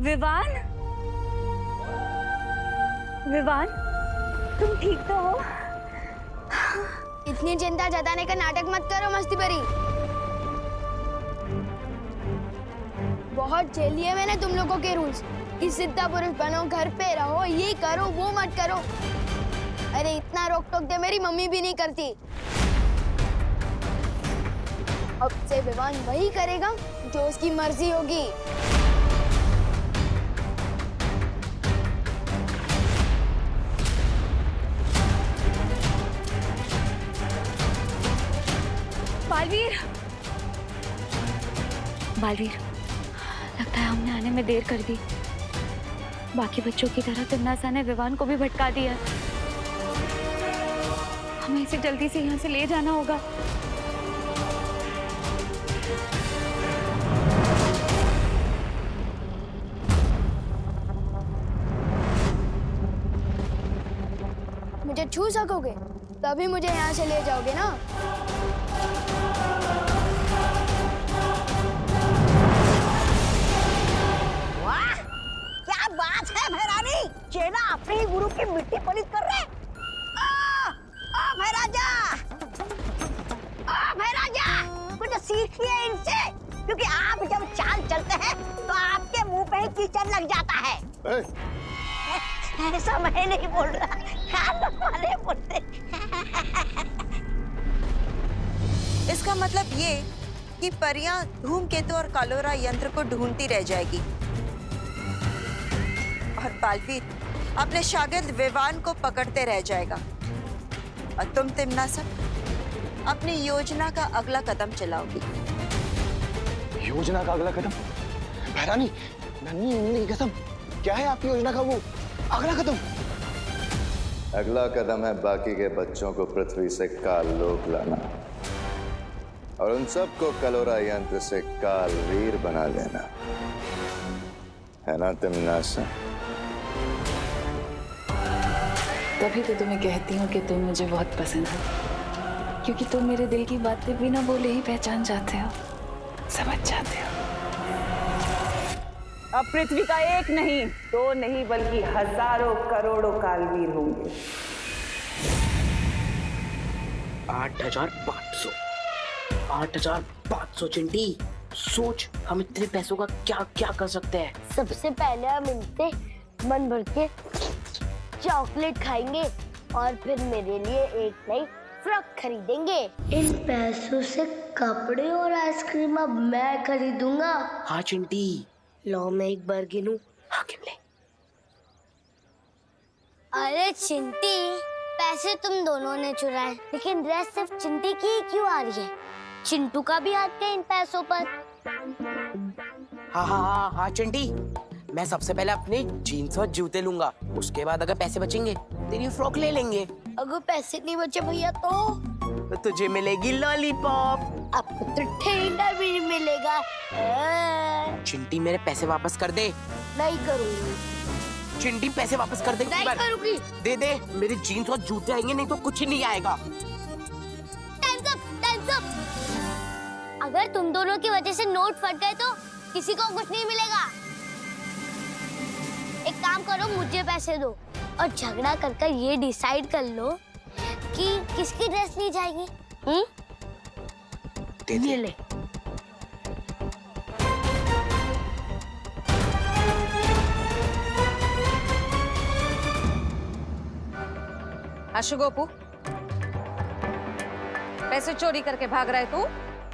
विवान, विवान, तुम ठीक तो हो? इतनी चिंता जताने का नाटक मत करो मस्ती परी। बहुत झेल लिए मैंने तुम लोगों के रूल्स कि सिद्धा पुरुष बनो, घर पे रहो, ये करो वो मत करो। अरे इतना रोक टोक दे मेरी मम्मी भी नहीं करती। अब से विवान वही करेगा जो उसकी मर्जी होगी। बालवीर, बालवीर, लगता है हमने आने में देर कर दी। बाकी बच्चों की तरह तिम्नासा ने विवान को भी भटका दिया। हमें इसे जल्दी से यहाँ से ले जाना होगा। मुझे छू सकोगे तभी मुझे यहाँ से ले जाओगे ना। वाह, क्या बात है भैरानी, चेला अपने ही गुरु की मिट्टी पलित कर रहे। भैराजा, भैराजा, कुछ सीखिए इनसे, क्योंकि आप जब चाल चलते हैं तो आपके मुंह पे ही कीचड़ लग जाता है। ऐसा मैं नहीं बोल रहा, खाने वाले बोलते। इसका मतलब ये कि परियां धूमकेतु और कालोरा यंत्र को ढूंढती रह जाएगी और बालवीर अपने शागिर्द विवान को पकड़ते रह जाएगा और तुम तिम्नासा अपनी योजना का अगला कदम चलाओगी। योजना का अगला कदम? भैरानी, नन्ही उंगली की कसम, क्या है आपकी योजना का वो अगला कदम? अगला कदम है बाकी के बच्चों को पृथ्वी से काल लोक लाना और उन सबको कलोरा यंत्र से कालवीर बना लेना, है ना तिम्नासा? तभी तो तुम्हें कहती हूँ कि तुम मुझे बहुत पसंद हो, क्योंकि तुम मेरे दिल की बातें बिना बोले ही पहचान जाते हो, समझ जाते हो। अब पृथ्वी का एक नहीं, दो नहीं, बल्कि हजारों करोड़ों कालवीर होंगे। 8,500 8,500 चिंटी, सोच हम इतने पैसों का क्या क्या कर सकते हैं। सबसे पहले हम इनसे मन भर के चॉकलेट खाएंगे और फिर मेरे लिए एक नई फ्रॉक खरीदेंगे। इन पैसों से कपड़े और आइसक्रीम अब मैं खरीदूंगा। हाँ चिंटी, लो मैं एक बार गिनूं। हाँ गिन ले। अरे चिंटी, पैसे तुम दोनों ने चुराए, लेकिन ड्रेस सिर्फ चिंटी की ही क्यों आ रही है? चिंटू का भी हाथ है इन पैसों पर। हाँ हाँ हाँ हाँ चिंटी, मैं सबसे पहले अपने जीन्स और जूते लूंगा, उसके बाद अगर पैसे बचेंगे तेरी फ्रॉक ले लेंगे। अगर पैसे नहीं बचे भैया तो तुझे मिलेगी लॉलीपॉप। आपको तो ठेंगा भी नहीं मिलेगा। चिंटी मेरे पैसे वापस कर दे। नहीं करूंगी। चिंटी पैसे वापस कर दे। नहीं करूंगी। दे दे, मेरे जीन्स और जूते आएंगे, नहीं तो कुछ नहीं आएगा। Times up, times up. अगर तुम दोनों की वजह से नोट फट गए तो किसी को कुछ नहीं मिलेगा। एक काम करो, मुझे पैसे दो और झगड़ा कर ये डिसाइड कर लो कि किसकी ड्रेस ली जाएगी। ये ले। आशु गोपू, पैसे चोरी करके भाग रहा है तू?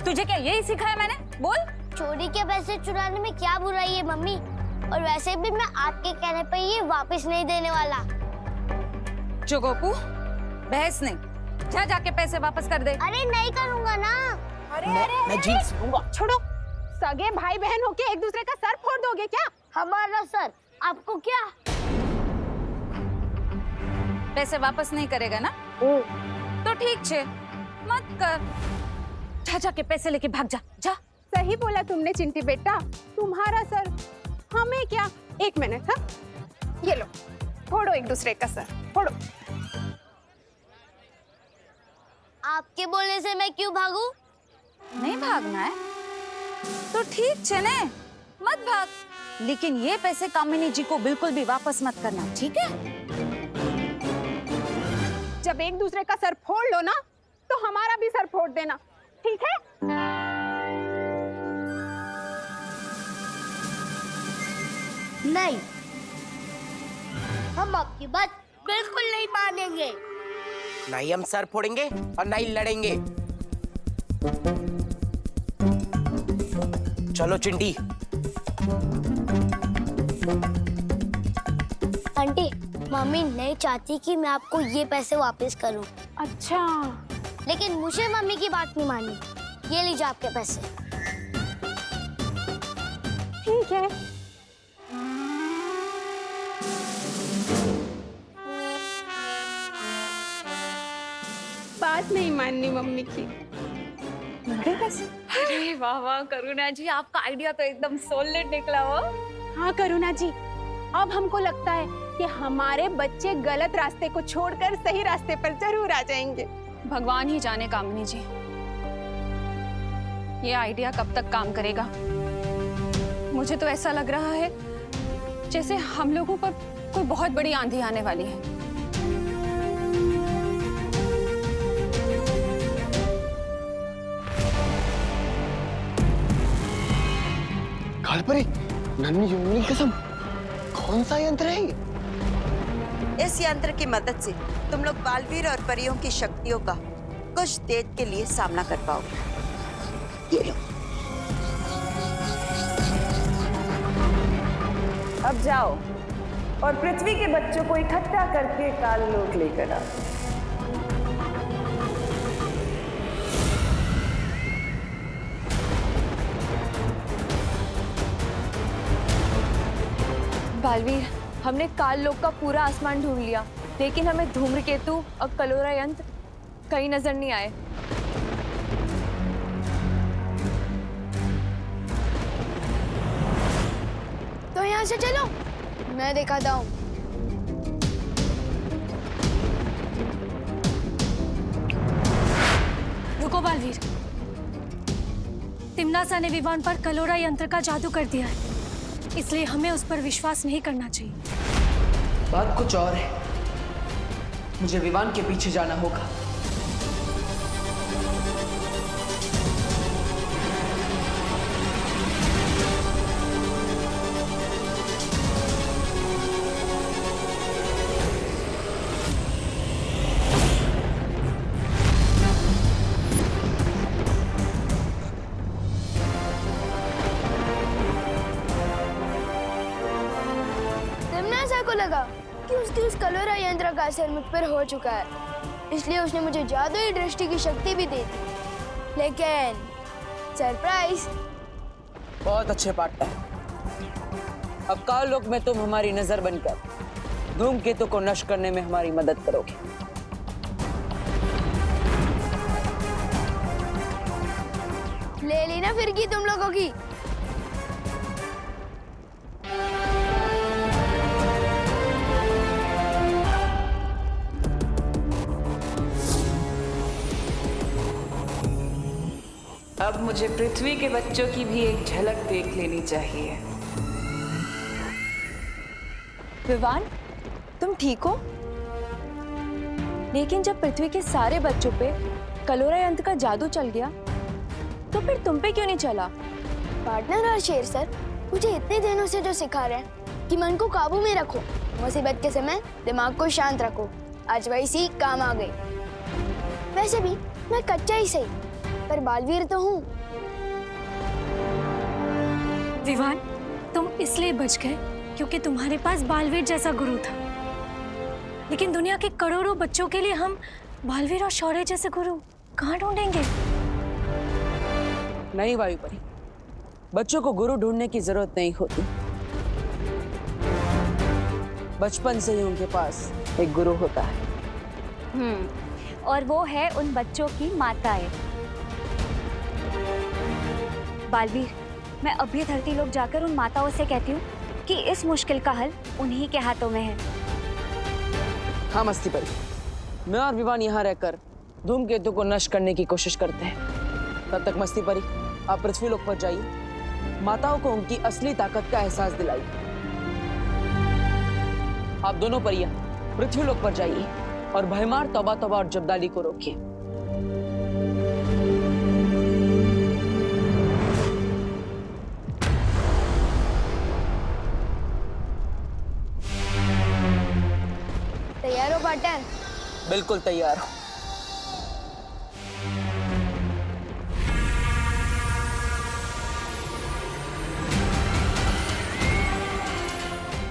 तुझे क्या यही सिखाया मैंने? बोल। चोरी के पैसे चुराने में क्या बुराई है मम्मी? और वैसे भी मैं आपके कहने पे ये वापस नहीं देने वाला। जो गोपू, बहस नहीं, जा जाके पैसे वापस कर दे। अरे नहीं करूंगा ना। मैं जीन्स लूंगा। छोड़ो, सगे भाई बहन होके एक दूसरे का सर फोड़ दोगे क्या? हमारा सर आपको क्या? पैसे वापस नहीं करेगा ना? तो ठीक छे, मत कर। जा जाके पैसे लेके भाग जा, जा। सही बोला तुमने चिंटी बेटा, तुम्हारा सर हमें क्या। एक मिनट, हाँ, ये लो, फोड़ो एक दूसरे का सर, फोड़ो। आपके बोलने से मैं क्यों भागूं? नहीं भागना है तो ठीक छे ने, मत भाग। लेकिन ये पैसे कामिनी जी को बिल्कुल भी वापस मत करना, ठीक है? जब एक दूसरे का सर फोड़ लो ना, तो हमारा भी सर फोड़ देना, ठीक है? नहीं, हम आपकी बात बिल्कुल नहीं मानेंगे। नहीं हम सर फोड़ेंगे और नहीं लड़ेंगे। चलो चिंटी। आंटी, मम्मी नहीं चाहती कि मैं आपको ये पैसे वापस करूं। अच्छा, लेकिन मुझे मम्मी की बात नहीं माननी। ये लीजिए आपके पैसे। ठीक है। बात नहीं माननी मम्मी की। अरे वाह वाह करुणा जी, आपका आइडिया तो एकदम सॉलिड निकला हो। हाँ करुणा जी, अब हमको लगता है कि हमारे बच्चे गलत रास्ते को छोड़कर सही रास्ते पर जरूर आ जाएंगे। भगवान ही जाने कामिनी जी, ये आइडिया कब तक काम करेगा। मुझे तो ऐसा लग रहा है जैसे हम लोगों पर कोई बहुत बड़ी आंधी आने वाली है। कालपरी, नन्ही उंगली की कसम, कौन सा यंत्र है ये? इस यंत्र की मदद से तुम लोग बालवीर और परियों की शक्तियों का कुछ देर के लिए सामना कर पाओगे। ये लो। अब जाओ और पृथ्वी के बच्चों को इकट्ठा करके काललोक लेकर आओ। बालवीर, हमने काललोक का पूरा आसमान ढूंढ लिया, लेकिन हमें धूम्रकेतु और कलोरा यंत्र कहीं नजर नहीं आए। तो यहाँ से चलो, मैं दिखाता हूँ। रुको बालवीर, तिम्नासा ने विवान पर कलोरा यंत्र का जादू कर दिया है, इसलिए हमें उस पर विश्वास नहीं करना चाहिए। बात कुछ और है, मुझे विवान के पीछे जाना होगा। लगा कि उसकी उस कलोरा यंत्र का असर मुझ पर हो चुका है, इसलिए उसने मुझे जादुई दृष्टि की शक्ति भी दे दी। लेकिन सरप्राइज। बहुत अच्छे पार्टनर, अब काललोक में तुम हमारी नजर बनकर धूमकेतु को नष्ट करने में हमारी मदद करोगे। ले ली ना फिरकी तुम लोगों की। अब मुझे पृथ्वी के बच्चों की भी एक झलक देख लेनी चाहिए। विवान, तुम ठीक हो? लेकिन जब पृथ्वी के सारे बच्चों पे कलोरा यंत्र का जादू चल गया, तो फिर तुम पे क्यों नहीं चला? पार्टनर और शेर सर मुझे इतने दिनों से जो सिखा रहे हैं कि मन को काबू में रखो, मुसीबत के समय दिमाग को शांत रखो, आज वही सीख काम आ गई। वैसे भी मैं कच्चा ही सही, पर बालवीर तो हूँ। विवान, तुम इसलिए बच गए क्योंकि तुम्हारे पास बालवीर जैसा गुरु था, लेकिन दुनिया के करोड़ों बच्चों के लिए हम बालवीर और शौर्य जैसे गुरु कहाँ ढूंढेंगे? नहीं वायुपरी, बच्चों को गुरु ढूंढने की जरूरत नहीं होती। बचपन से ही उनके पास एक गुरु होता है। और वो है उन बच्चों की माताएं। बालवीर, मैं अभी धरती लोक जाकर उन माताओं से कहती हूँ कि इस मुश्किल का हल उन्हीं के हाथों में है। हाँ मस्ती परी, मैं और विवान यहाँ रहकर धूमकेतु को नष्ट करने की कोशिश करते हैं। तब तक मस्ती परी, आप पृथ्वी लोक पर जाइए माताओं को उनकी असली ताकत का एहसास दिलाइए। आप दोनों परियां पृथ्वीलोक पर जाइए और भयमार तौबा तौबा और जब्दाली को रोकिए। तैयार हो पार्टनर? बिल्कुल तैयार हूं।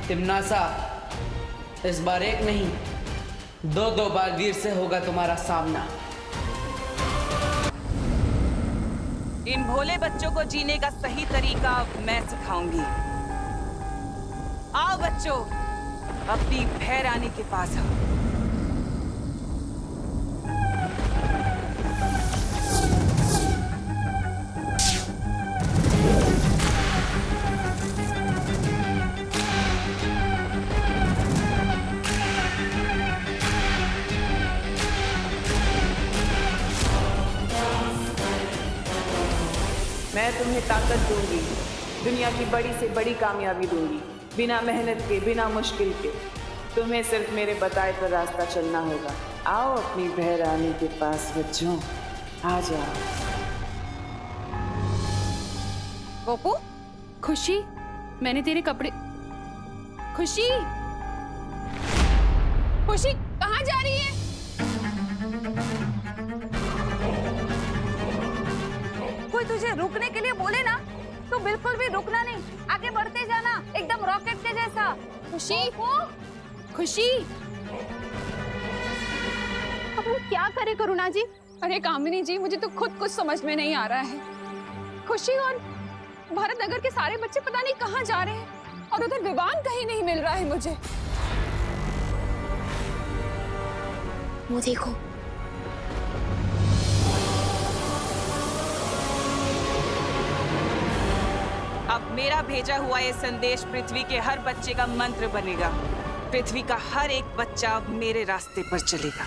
तिम्नासा, इस बार एक नहीं, दो बालवीर से होगा तुम्हारा सामना। इन भोले बच्चों को जीने का सही तरीका मैं सिखाऊंगी। आओ बच्चों, अपनी भैरानी के पास आओ। मैं तुम्हें ताकत दूंगी, दुनिया की बड़ी से बड़ी कामयाबी दूंगी, बिना मेहनत के, बिना मुश्किल के। तुम्हें सिर्फ मेरे बताए पर रास्ता चलना होगा। आओ अपनी भैरानी के पास बच्चों, आ जाओ। गोपू, खुशी, मैंने तेरे कपड़े। खुशी, खुशी कहाँ जा रही है? कोई तुझे रुकने के लिए बोले ना तो बिल्कुल भी रुकना नहीं, आगे बढ़ते जाना, एकदम रॉकेट के जैसा। खुशी, खुशी, अब हम क्या करें करुणा जी? अरे कामिनी जी, मुझे तो खुद कुछ समझ में नहीं आ रहा है। खुशी और भारत नगर के सारे बच्चे पता नहीं कहाँ जा रहे हैं और उधर विवान कहीं नहीं मिल रहा है मुझे। वो देखो, अब मेरा भेजा हुआ ये संदेश पृथ्वी के हर बच्चे का मंत्र बनेगा। पृथ्वी का हर एक बच्चा अब मेरे रास्ते पर चलेगा।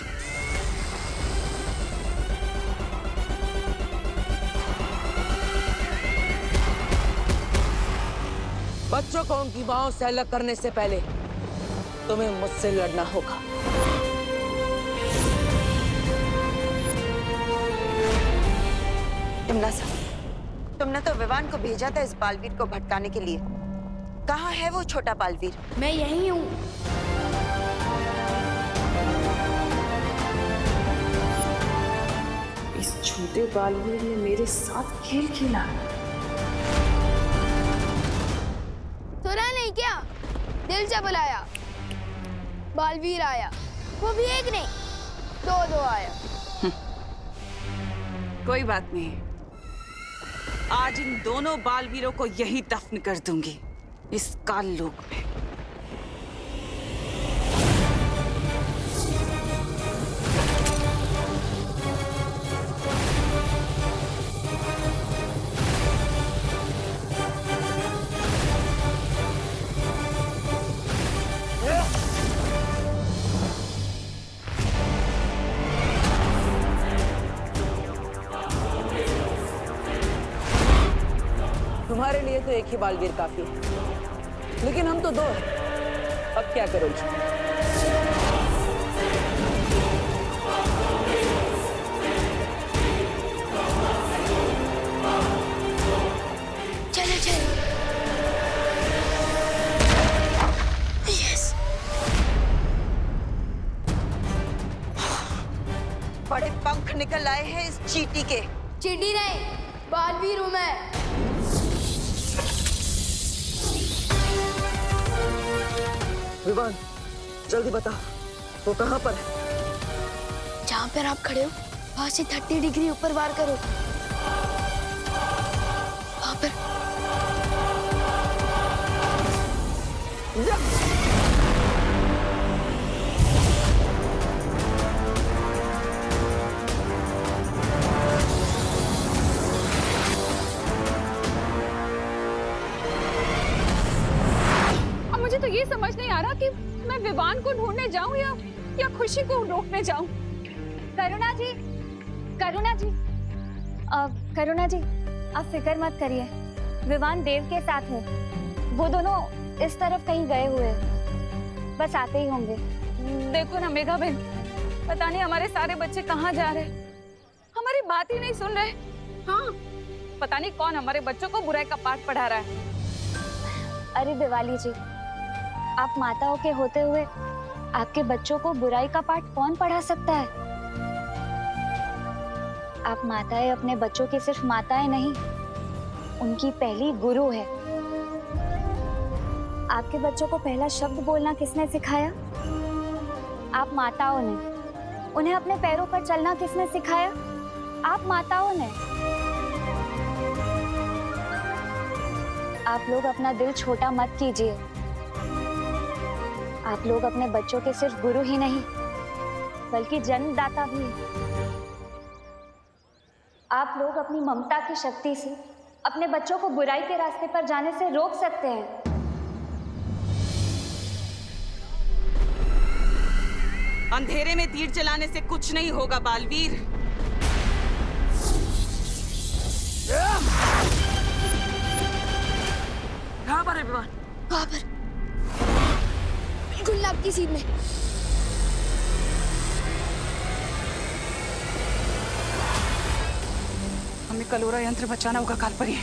बच्चों को उनकी मांओं से अलग करने से पहले तुम्हें मुझसे लड़ना होगा। तिम्नासा, तुमने तो विवान को भेजा था इस बालवीर को भटकाने के लिए। कहाँ है वो छोटा बालवीर? मैं यही हूँ। इस छोटे बालवीर ने मेरे साथ खेल खेला। सुना नहीं क्या? दिल से बुलाया, बालवीर आया, वो भी एक नहीं, दो आया। कोई बात नहीं, आज इन दोनों बालवीरों को यही दफन कर दूंगी, इस काल लोक में। तुम्हारे लिए तो एक ही बालवीर काफी है, लेकिन हम तो दो हैं। अब क्या करोगे? चलो चलो। यस। बड़े पंख निकल आए हैं इस चींटी के। चींटी नहीं, बालवीर हूँ मैं। विवान, जल्दी बता, वो कहाँ पर है? जहाँ पर आप खड़े हो, वहां से 30 डिग्री ऊपर वार करो। वहां पर। मुझे तो ये समझ नहीं आ रहा कि मैं विवान को ढूंढने जाऊं या खुशी को रोकने जाऊं। करुणा जी, करुणा जी, करुणा जी, आप फिक्र मत करिए। विवान देव के साथ है। वो दोनों इस तरफ कहीं गए हुए हैं, बस आते ही होंगे। देखो ना मेघा बहन, पता नहीं हमारे सारे बच्चे कहाँ जा रहे हैं, हमारी बात ही नहीं सुन रहे। हाँ, पता नहीं कौन हमारे बच्चों को बुराई का पाठ पढ़ा रहा है। अरे दिवाली जी, आप माताओं के होते हुए आपके बच्चों को बुराई का पाठ कौन पढ़ा सकता है? आप माताएं अपने बच्चों की सिर्फ माताएं नहीं, उनकी पहली गुरु है। आपके बच्चों को पहला शब्द बोलना किसने सिखाया? आप माताओं ने। उन्हें अपने पैरों पर चलना किसने सिखाया? आप माताओं ने। आप लोग अपना दिल छोटा मत कीजिए। आप लोग अपने बच्चों के सिर्फ गुरु ही नहीं, बल्कि जन्मदाता भी हैं। आप लोग अपनी ममता की शक्ति से अपने बच्चों को बुराई के रास्ते पर जाने से रोक सकते हैं। अंधेरे में तीर चलाने से कुछ नहीं होगा बालवीर। कहाँ पर है विमान? वहाँ पर, बिल्कुल नाक की सीध में। हमें कलोरा यंत्र बचाना होगा कालपरी।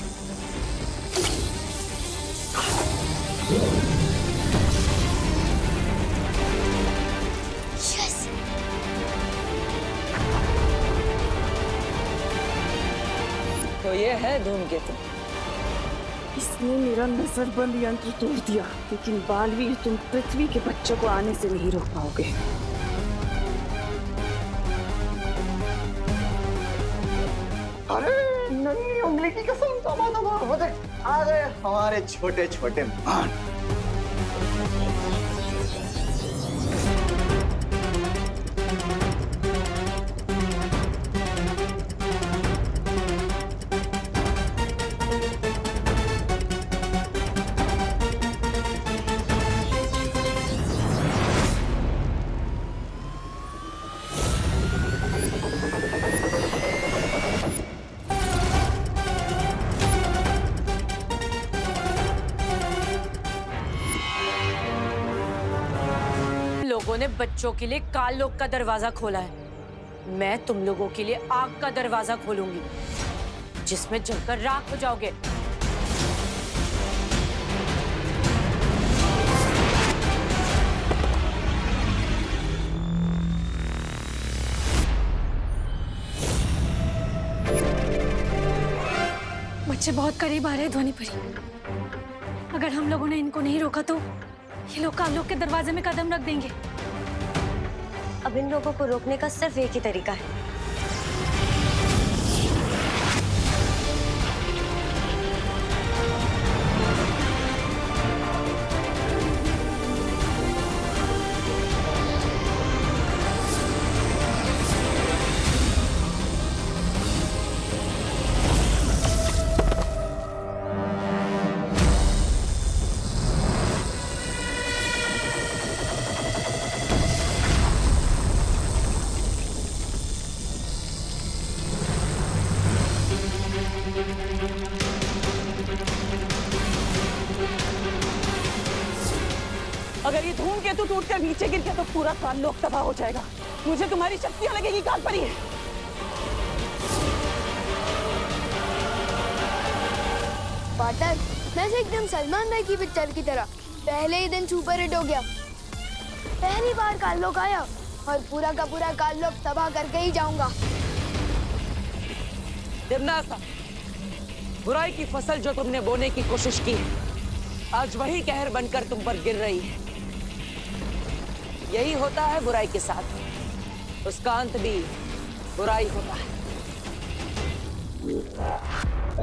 तो ये है धूमकेतु। इसने मेरा नजरबंद यंत्र तोड़ दिया, लेकिन बालवीर तुम पृथ्वी के बच्चों को आने से नहीं रोक पाओगे। अरे नन्ही उंगली की कसम, तौबा तौबा, वो देख आ गए हमारे छोटे छोटे मान। लोगों ने बच्चों के लिए काल लोक का दरवाजा खोला है। मैं तुम लोगों के लिए आग का दरवाजा खोलूंगी, जिसमें जलकर राख हो जाओगे। बच्चे बहुत करीब आ रहे हैं ध्वनि परी। अगर हम लोगों ने इनको नहीं रोका तो ये लोग काल लोक के दरवाजे में कदम रख देंगे। अब इन लोगों को रोकने का सिर्फ एक ही तरीका है। अगर ये धूमकेतु टूटकर नीचे गिर गया तो पूरा काल लोक तबाह हो जाएगा। मुझे तुम्हारी शक्तियां लगेगी कालपरी। पार्टनर, मैं से एकदम सलमान भाई की पिक्चर की तरह पहले ही दिन सुपर हिट हो गया। पहली बार काल लोक आया और पूरा का पूरा काल लोक तबाह करके ही जाऊंगा। देवनासा, बुराई की फसल जो तुमने बोने की कोशिश की है, आज वही कहर बनकर तुम पर गिर रही है। यही होता है बुराई के साथ, उसका अंत भी बुराई होता है।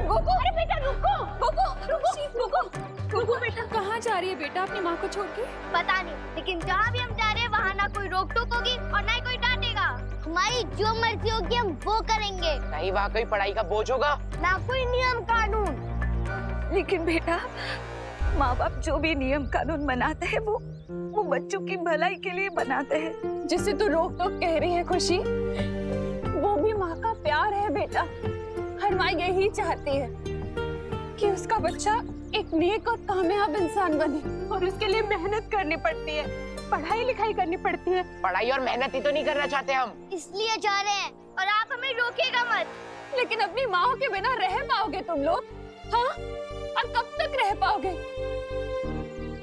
गोकू, अरे बेटा रुको, गोकू, गोकू बेटा, कहाँ जा रही है बेटा अपनी माँ को छोड़ के? पता नहीं, लेकिन जहाँ भी हम जा रहे हैं वहाँ ना कोई रोक टोक होगी और ना ही कोई डांटेगा। हमारी जो मर्जी होगी हम वो करेंगे। नहीं वहाँ कोई पढ़ाई का बोझ होगा, ना कोई नियम कानून। लेकिन बेटा, माँ बाप जो भी नियम कानून बनाते हैं वो बच्चों की भलाई के लिए बनाते हैं। जिसे तू रोक टोक कह रही है खुशी, वो भी माँ का प्यार है बेटा। हर माँ यही चाहती है कि उसका बच्चा एक नेक और कामयाब इंसान बने, और उसके लिए मेहनत करनी पड़ती है, पढ़ाई लिखाई करनी पड़ती है। पढ़ाई और मेहनत ही तो नहीं करना चाहते हम, इसलिए जा रहे हैं और आप हमें रोकेगा मत। लेकिन अपनी माँ के बिना रह पाओगे तुम लोग? हाँ, और कब तक रह पाओगे?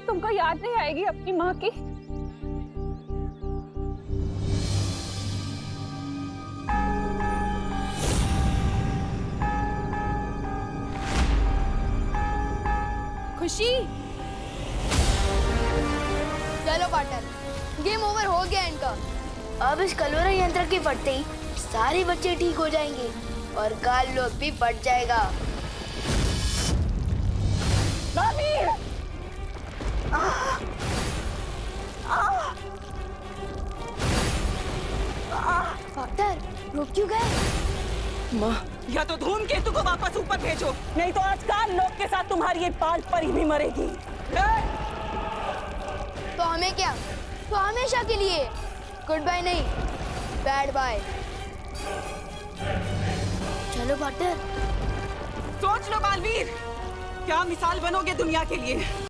तुमको याद नहीं आएगी अपनी माँ की? खुशी, चलो पार्टनर, गेम ओवर हो गया इनका। अब इस कलोरा यंत्र के फटते ही सारे बच्चे ठीक हो जाएंगे और काल लोग भी फट जाएगा। डॉक्टर, रुक क्यों गए? माँ, या तो धूमकेतु को वापस ऊपर भेजो, नहीं तो आज काल लोग के साथ तुम्हारी ये पाल परी भी मरेगी। तो हमें क्या? तो हमेशा के लिए गुड बाय नहीं, बैड बाय। चलो पार्टनर। सोच लो बालवीर, क्या मिसाल बनोगे दुनिया के लिए।